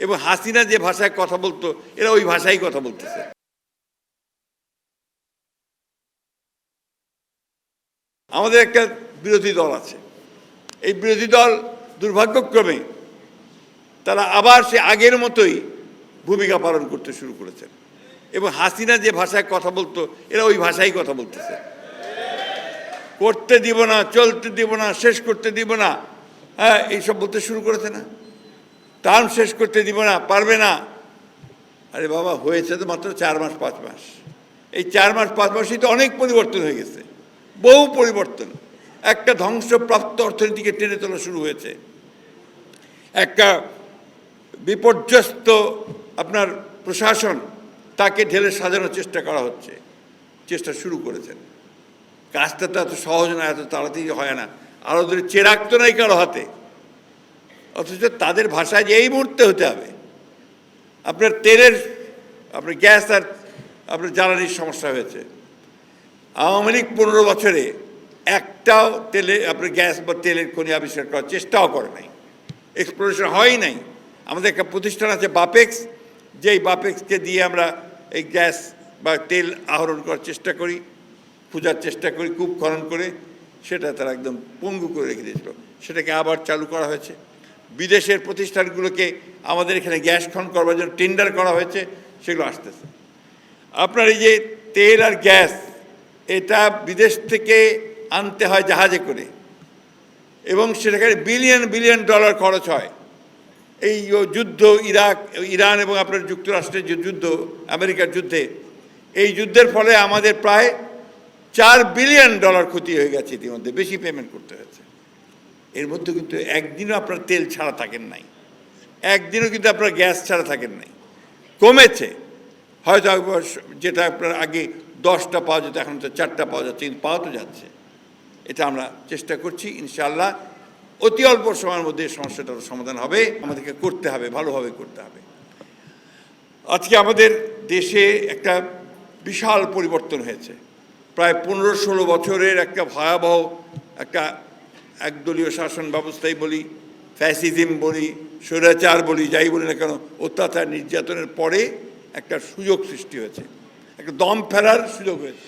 এবং হাসিনা যে ভাষায় কথা বলতো এরা ওই ভাষায় কথা বলতেছে। আমাদের একটা বিরোধী দল আছে, এই বিরোধী দল দুর্ভাগ্যক্রমে তারা আবার সে আগের মতোই ভূমিকা পালন করতে শুরু করেছেন এবং হাসিনা যে ভাষায় কথা বলতো এরা ওই ভাষায় কথা বলতেছে। করতে দিব না, চলতে দিব না, শেষ করতে দিব না, হ্যাঁ এইসব বলতে শুরু করেছে না। টার্ম শেষ করতে দিব না, পারবে না। আরে বাবা, হয়েছে তো মাত্র 4 মাস 5 মাস। এই 4 মাস 5 মাসই তো অনেক পরিবর্তন হয়ে গেছে, বহু পরিবর্তন। একটা ধ্বংসপ্রাপ্ত অর্থনীতিকে টেনে তোলা শুরু হয়েছে, একটা বিপর্যস্ত আপনার প্রশাসন তাকে ঢেলে সাজানোর চেষ্টা করা হচ্ছে, চেষ্টা শুরু করেছেন। কাজটা তো এত সহজ না, এত তাড়াতাড়ি হয় না। আরও ধরে চেরাগ তো নাই কারো হাতে, অথচ তাদের ভাষায় যে এই মুহূর্তে হতে হবে। আপনার তেলের, আপনার গ্যাস আর আপনার জ্বালানির সমস্যা হয়েছে। আওয়ামী লীগ 15 বছরে একটাও তেলে আপনার গ্যাস বা তেলের খনি আবিষ্কার করার চেষ্টাও করে নাই, এক্সপ্লোরেশন হয়ই নাই। আমাদের একটা প্রতিষ্ঠান আছে বাপেক্স, যেই বাপেক্সকে দিয়ে আমরা এই গ্যাস বা তেল আহরণ করার চেষ্টা করি, খোঁজার চেষ্টা করি, কূপ খনন করে। সেটা তারা একদম পঙ্গু করে রেখে দিয়েছিল, সেটাকে আবার চালু করা হয়েছে। বিদেশের প্রতিষ্ঠানগুলোকে আমাদের এখানে গ্যাস খনন করবার জন্য টেন্ডার করা হয়েছে, সেগুলো আসতেছে। আপনার এই যে তেল আর গ্যাস, এটা বিদেশ থেকে আনতে হয় জাহাজে করে এবং সেখানে বিলিয়ন বিলিয়ন ডলার খরচ হয়। এই যুদ্ধ, ইরান এবং আপনার যুক্তরাষ্ট্রের যে যুদ্ধ, আমেরিকার যুদ্ধে, এই যুদ্ধের ফলে আমাদের প্রায় $4 বিলিয়ন ক্ষতি হয়ে গেছে। ইতিমধ্যে বেশি পেমেন্ট করতে হয়েছে। এর মধ্যে কিন্তু একদিনও আপনার তেল ছাড়া থাকেন নাই, একদিনও কিন্তু আপনার গ্যাস ছাড়া থাকেন নাই। কমেছে হয়তো, যেটা আপনার আগে 10টা পাওয়া যেত এখন তো 4টা পাওয়া যাচ্ছে, কিন্তু পাওয়া তো যাচ্ছে। এটা আমরা চেষ্টা করছি, ইনশাআল্লাহ অতি অল্প সময়ের মধ্যে সমস্যাটার সমাধান হবে। আমাদেরকে করতে হবে, ভালোভাবে করতে হবে। আজকে আমাদের দেশে একটা বিশাল পরিবর্তন হয়েছে। প্রায় 15-16 বছরের একটা ভয়াবহ একটা একদলীয় শাসন ব্যবস্থাই বলি, ফ্যাসিজম বলি, স্বৈরাচার বলি, যাই বলি না কেন, অত্যাচার নির্যাতনের পরে একটা সুযোগ সৃষ্টি হয়েছে, একটা দম ফেলার সুযোগ হয়েছে।